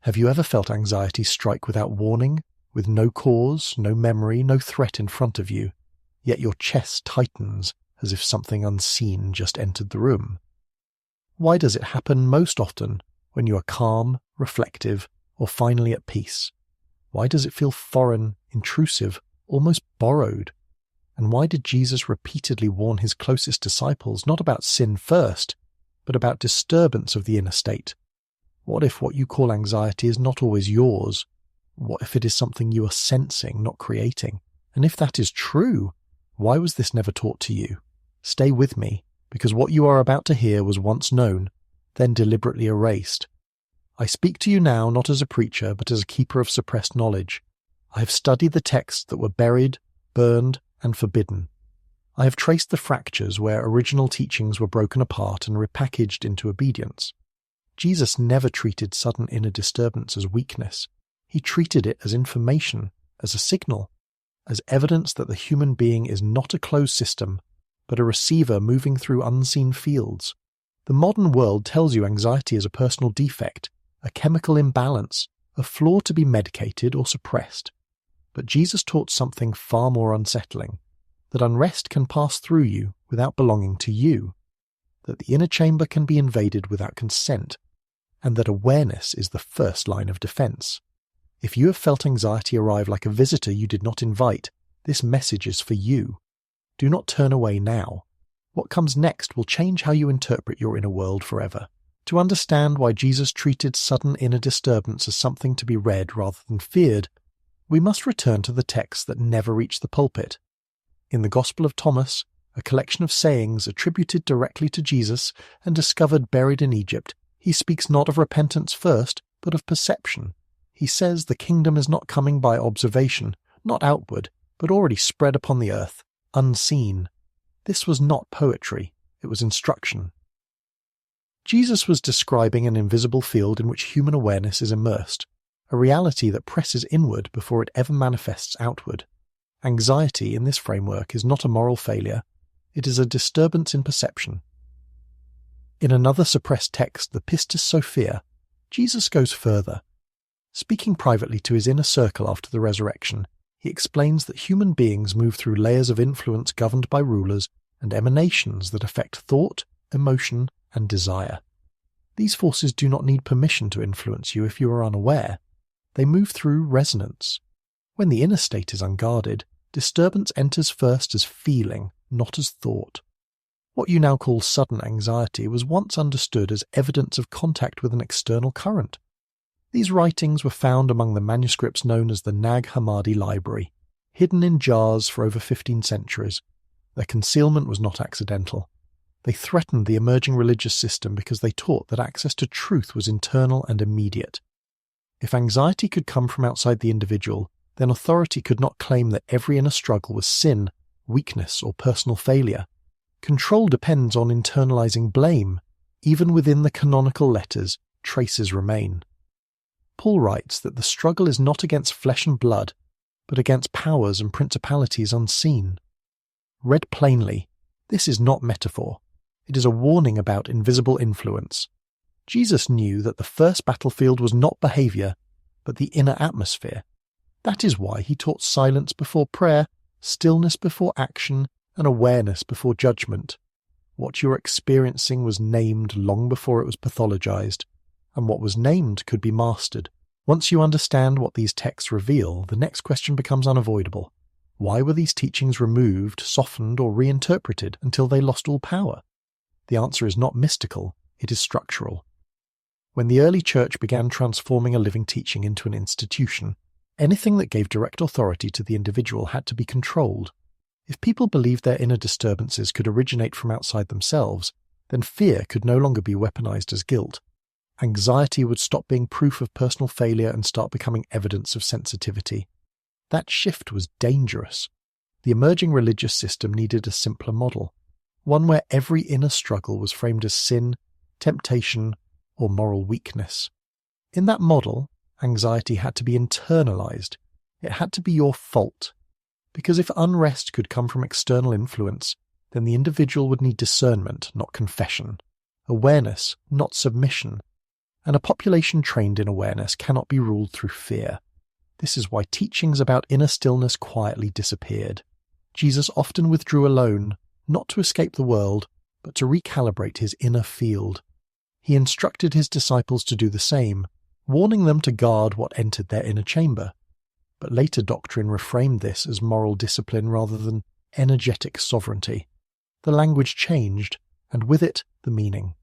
Have you ever felt anxiety strike without warning, with no cause, no memory, no threat in front of you, yet your chest tightens as if something unseen just entered the room? Why does it happen most often when you are calm, reflective, or finally at peace? Why does it feel foreign, intrusive, almost borrowed? And why did Jesus repeatedly warn his closest disciples not about sin first, but about disturbance of the inner state? What if what you call anxiety is not always yours? What if it is something you are sensing, not creating? And if that is true, why was this never taught to you? Stay with me, because what you are about to hear was once known, then deliberately erased. I speak to you now not as a preacher, but as a keeper of suppressed knowledge. I have studied the texts that were buried, burned, and forbidden. I have traced the fractures where original teachings were broken apart and repackaged into obedience. Jesus never treated sudden inner disturbance as weakness. He treated it as information, as a signal, as evidence that the human being is not a closed system, but a receiver moving through unseen fields. The modern world tells you anxiety is a personal defect, a chemical imbalance, a flaw to be medicated or suppressed. But Jesus taught something far more unsettling, that unrest can pass through you without belonging to you, that the inner chamber can be invaded without consent, and that awareness is the first line of defense. If you have felt anxiety arrive like a visitor you did not invite, this message is for you. Do not turn away now. What comes next will change how you interpret your inner world forever. To understand why Jesus treated sudden inner disturbance as something to be read rather than feared, we must return to the texts that never reached the pulpit. In the Gospel of Thomas, a collection of sayings attributed directly to Jesus and discovered buried in Egypt, he speaks not of repentance first, but of perception. He says the kingdom is not coming by observation, not outward, but already spread upon the earth, unseen. This was not poetry, it was instruction. Jesus was describing an invisible field in which human awareness is immersed, a reality that presses inward before it ever manifests outward. Anxiety in this framework is not a moral failure, it is a disturbance in perception. In another suppressed text, the Pistis Sophia, Jesus goes further. Speaking privately to his inner circle after the resurrection, he explains that human beings move through layers of influence governed by rulers and emanations that affect thought, emotion, and desire. These forces do not need permission to influence you if you are unaware. They move through resonance. When the inner state is unguarded, disturbance enters first as feeling, not as thought. What you now call sudden anxiety was once understood as evidence of contact with an external current. These writings were found among the manuscripts known as the Nag Hammadi Library, hidden in jars for over 15 centuries. Their concealment was not accidental. They threatened the emerging religious system because they taught that access to truth was internal and immediate. If anxiety could come from outside the individual, then authority could not claim that every inner struggle was sin, weakness, or personal failure. Control depends on internalizing blame. Even within the canonical letters, traces remain. Paul writes that the struggle is not against flesh and blood, but against powers and principalities unseen. Read plainly, this is not metaphor. It is a warning about invisible influence. Jesus knew that the first battlefield was not behavior, but the inner atmosphere. That is why he taught silence before prayer, stillness before action, and awareness before judgment. What you are experiencing was named long before it was pathologized, and what was named could be mastered. Once you understand what these texts reveal, the next question becomes unavoidable. Why were these teachings removed, softened, or reinterpreted until they lost all power? The answer is not mystical, it is structural. When the early church began transforming a living teaching into an institution, anything that gave direct authority to the individual had to be controlled. If people believed their inner disturbances could originate from outside themselves, then fear could no longer be weaponized as guilt. Anxiety would stop being proof of personal failure and start becoming evidence of sensitivity. That shift was dangerous. The emerging religious system needed a simpler model, one where every inner struggle was framed as sin, temptation, or moral weakness. In that model, anxiety had to be internalized. It had to be your fault. Because if unrest could come from external influence, then the individual would need discernment, not confession, awareness, not submission, and a population trained in awareness cannot be ruled through fear. This is why teachings about inner stillness quietly disappeared. Jesus often withdrew alone, not to escape the world, but to recalibrate his inner field. He instructed his disciples to do the same, warning them to guard what entered their inner chamber. But later doctrine reframed this as moral discipline rather than energetic sovereignty. The language changed, and with it, the meaning.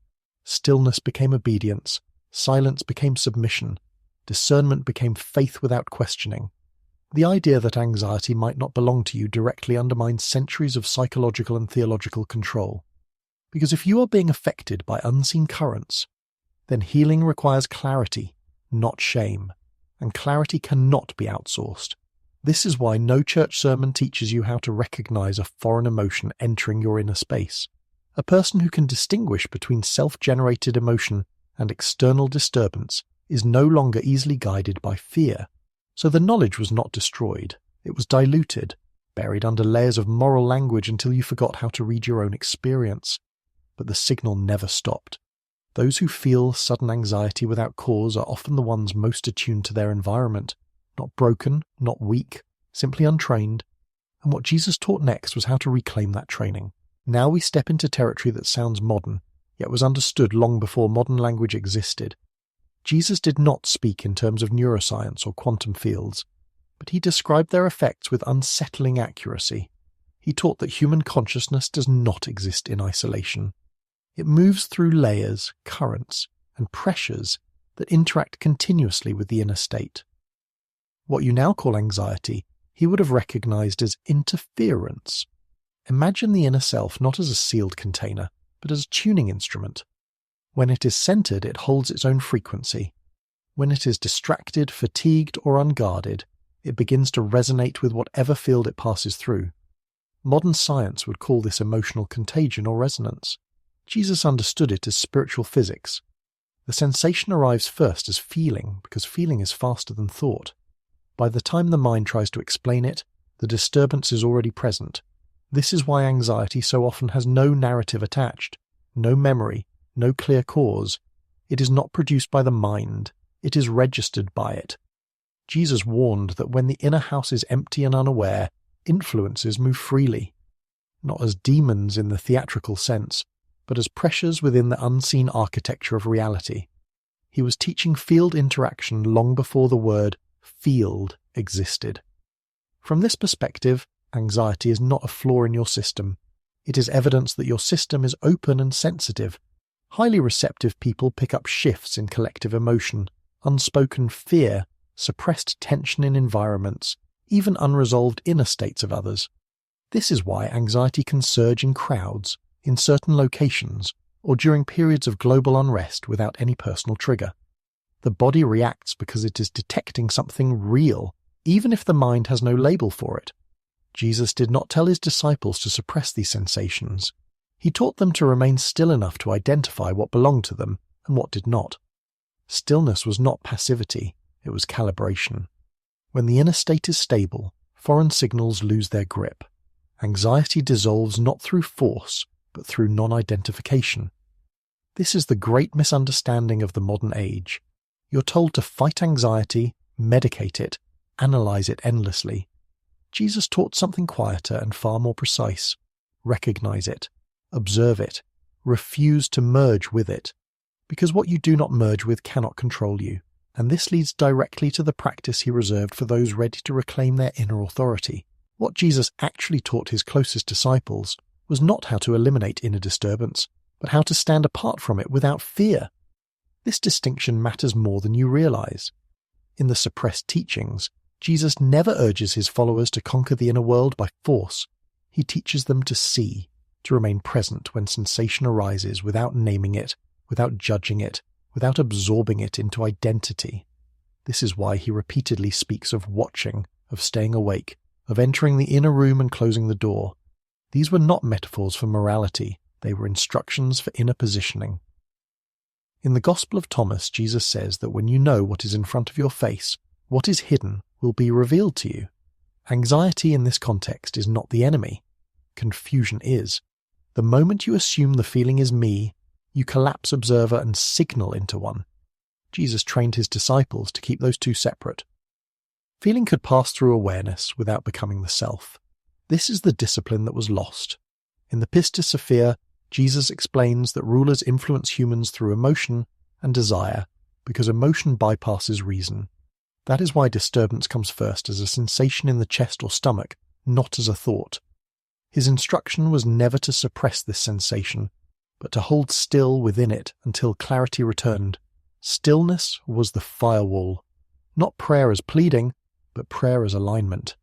Stillness became obedience, silence became submission, discernment became faith without questioning. The idea that anxiety might not belong to you directly undermines centuries of psychological and theological control. Because if you are being affected by unseen currents, then healing requires clarity, not shame, and clarity cannot be outsourced. This is why no church sermon teaches you how to recognize a foreign emotion entering your inner space. A person who can distinguish between self-generated emotion and external disturbance is no longer easily guided by fear. So the knowledge was not destroyed, it was diluted, buried under layers of moral language until you forgot how to read your own experience. But the signal never stopped. Those who feel sudden anxiety without cause are often the ones most attuned to their environment, not broken, not weak, simply untrained. And what Jesus taught next was how to reclaim that training. Now we step into territory that sounds modern, yet was understood long before modern language existed. Jesus did not speak in terms of neuroscience or quantum fields, but he described their effects with unsettling accuracy. He taught that human consciousness does not exist in isolation. It moves through layers, currents, and pressures that interact continuously with the inner state. What you now call anxiety, he would have recognized as interference. Imagine the inner self not as a sealed container, but as a tuning instrument. When it is centered, it holds its own frequency. When it is distracted, fatigued, or unguarded, it begins to resonate with whatever field it passes through. Modern science would call this emotional contagion or resonance. Jesus understood it as spiritual physics. The sensation arrives first as feeling, because feeling is faster than thought. By the time the mind tries to explain it, the disturbance is already present. This is why anxiety so often has no narrative attached, no memory, no clear cause. It is not produced by the mind, it is registered by it. Jesus warned that when the inner house is empty and unaware, influences move freely, not as demons in the theatrical sense, but as pressures within the unseen architecture of reality. He was teaching field interaction long before the word field existed. From this perspective, anxiety is not a flaw in your system. It is evidence that your system is open and sensitive. Highly receptive people pick up shifts in collective emotion, unspoken fear, suppressed tension in environments, even unresolved inner states of others. This is why anxiety can surge in crowds, in certain locations, or during periods of global unrest without any personal trigger. The body reacts because it is detecting something real, even if the mind has no label for it. Jesus did not tell his disciples to suppress these sensations. He taught them to remain still enough to identify what belonged to them and what did not. Stillness was not passivity, it was calibration. When the inner state is stable, foreign signals lose their grip. Anxiety dissolves not through force, but through non-identification. This is the great misunderstanding of the modern age. You're told to fight anxiety, medicate it, analyze it endlessly. Jesus taught something quieter and far more precise. Recognize it, observe it, refuse to merge with it, because what you do not merge with cannot control you, and this leads directly to the practice he reserved for those ready to reclaim their inner authority. What Jesus actually taught his closest disciples was not how to eliminate inner disturbance, but how to stand apart from it without fear. This distinction matters more than you realize. In the suppressed teachings, Jesus never urges his followers to conquer the inner world by force. He teaches them to see, to remain present when sensation arises without naming it, without judging it, without absorbing it into identity. This is why he repeatedly speaks of watching, of staying awake, of entering the inner room and closing the door. These were not metaphors for morality, they were instructions for inner positioning. In the Gospel of Thomas, Jesus says that when you know what is in front of your face, what is hidden will be revealed to you. Anxiety in this context is not the enemy. Confusion is. The moment you assume the feeling is me, you collapse observer and signal into one. Jesus trained his disciples to keep those two separate. Feeling could pass through awareness without becoming the self. This is the discipline that was lost. In the Pistis Sophia, Jesus explains that rulers influence humans through emotion and desire because emotion bypasses reason. That is why disturbance comes first as a sensation in the chest or stomach, not as a thought. His instruction was never to suppress this sensation, but to hold still within it until clarity returned. Stillness was the firewall, not prayer as pleading, but prayer as alignment.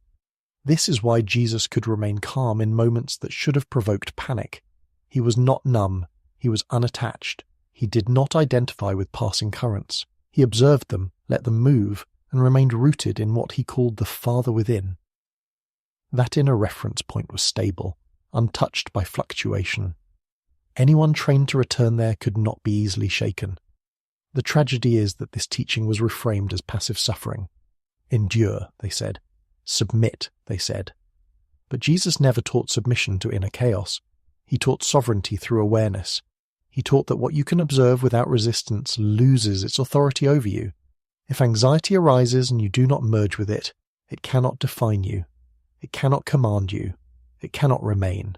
This is why Jesus could remain calm in moments that should have provoked panic. He was not numb, he was unattached. He did not identify with passing currents. He observed them, let them move, and remained rooted in what he called the Father within. That inner reference point was stable, untouched by fluctuation. Anyone trained to return there could not be easily shaken. The tragedy is that this teaching was reframed as passive suffering. Endure, they said. Submit, they said. But Jesus never taught submission to inner chaos. He taught sovereignty through awareness. He taught that what you can observe without resistance loses its authority over you. If anxiety arises and you do not merge with it, it cannot define you. It cannot command you. It cannot remain.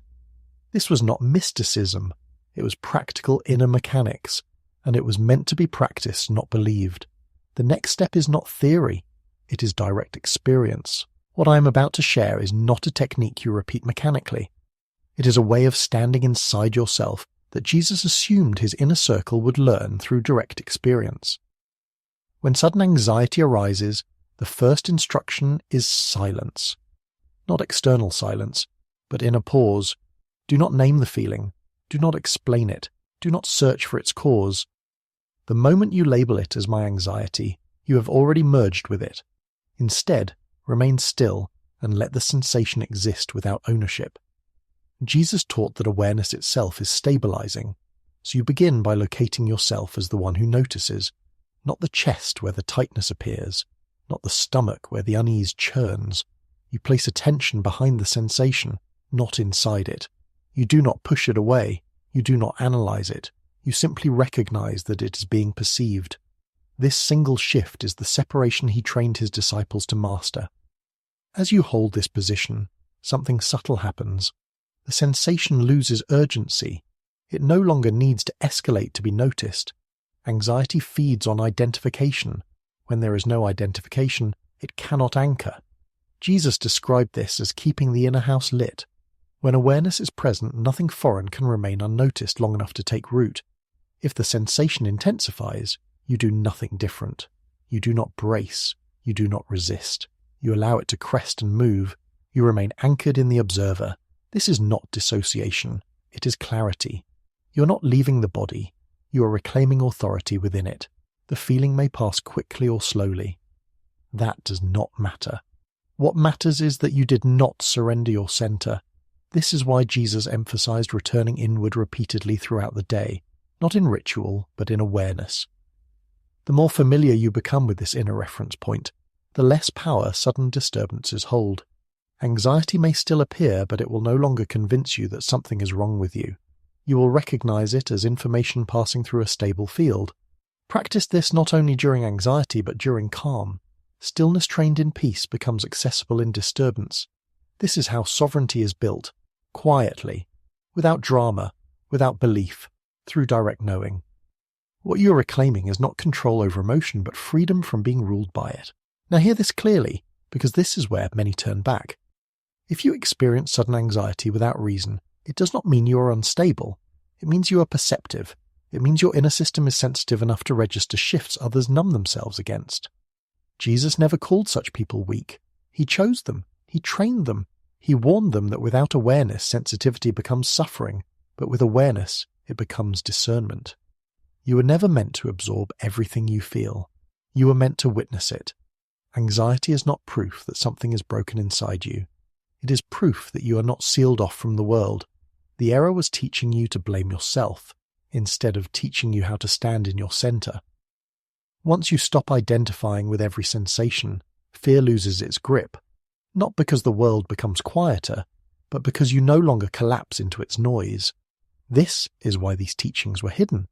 This was not mysticism. It was practical inner mechanics, and it was meant to be practiced, not believed. The next step is not theory. It is direct experience. What I am about to share is not a technique you repeat mechanically. It is a way of standing inside yourself that Jesus assumed his inner circle would learn through direct experience. When sudden anxiety arises, the first instruction is silence. Not external silence, but inner pause. Do not name the feeling. Do not explain it. Do not search for its cause. The moment you label it as my anxiety, you have already merged with it. Instead, remain still and let the sensation exist without ownership. Jesus taught that awareness itself is stabilizing, so you begin by locating yourself as the one who notices, not the chest where the tightness appears, not the stomach where the unease churns. You place attention behind the sensation, not inside it. You do not push it away. You do not analyze it. You simply recognize that it is being perceived. This single shift is the separation he trained his disciples to master. As you hold this position, something subtle happens. The sensation loses urgency. It no longer needs to escalate to be noticed. Anxiety feeds on identification. When there is no identification, it cannot anchor. Jesus described this as keeping the inner house lit. When awareness is present, nothing foreign can remain unnoticed long enough to take root. If the sensation intensifies, you do nothing different. You do not brace. You do not resist. You allow it to crest and move. You remain anchored in the observer. This is not dissociation. It is clarity. You are not leaving the body. You are reclaiming authority within it. The feeling may pass quickly or slowly. That does not matter. What matters is that you did not surrender your center. This is why Jesus emphasized returning inward repeatedly throughout the day, not in ritual, but in awareness. The more familiar you become with this inner reference point, the less power sudden disturbances hold. Anxiety may still appear, but it will no longer convince you that something is wrong with you. You will recognize it as information passing through a stable field. Practice this not only during anxiety, but during calm. Stillness trained in peace becomes accessible in disturbance. This is how sovereignty is built, quietly, without drama, without belief, through direct knowing. What you are reclaiming is not control over emotion, but freedom from being ruled by it. Now hear this clearly, because this is where many turn back. If you experience sudden anxiety without reason, it does not mean you are unstable. It means you are perceptive. It means your inner system is sensitive enough to register shifts others numb themselves against. Jesus never called such people weak. He chose them. He trained them. He warned them that without awareness, sensitivity becomes suffering, but with awareness, it becomes discernment. You were never meant to absorb everything you feel. You were meant to witness it. Anxiety is not proof that something is broken inside you. It is proof that you are not sealed off from the world. The error was teaching you to blame yourself, instead of teaching you how to stand in your center. Once you stop identifying with every sensation, fear loses its grip, not because the world becomes quieter, but because you no longer collapse into its noise. This is why these teachings were hidden.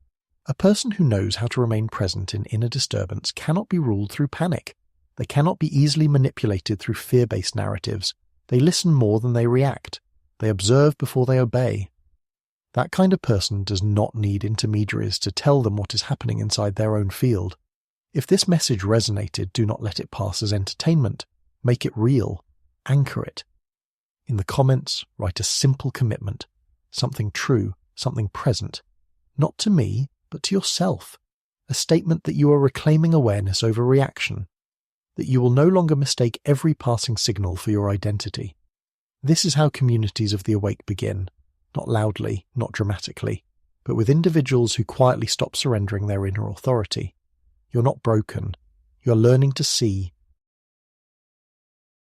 A person who knows how to remain present in inner disturbance cannot be ruled through panic. They cannot be easily manipulated through fear-based narratives. They listen more than they react. They observe before they obey. That kind of person does not need intermediaries to tell them what is happening inside their own field. If this message resonated, do not let it pass as entertainment. Make it real. Anchor it. In the comments, write a simple commitment. Something true, something present. Not to me, but to yourself. A statement that you are reclaiming awareness over reaction. That you will no longer mistake every passing signal for your identity. This is how communities of the awake begin. Not loudly, not dramatically, but with individuals who quietly stop surrendering their inner authority. You're not broken. You're learning to see,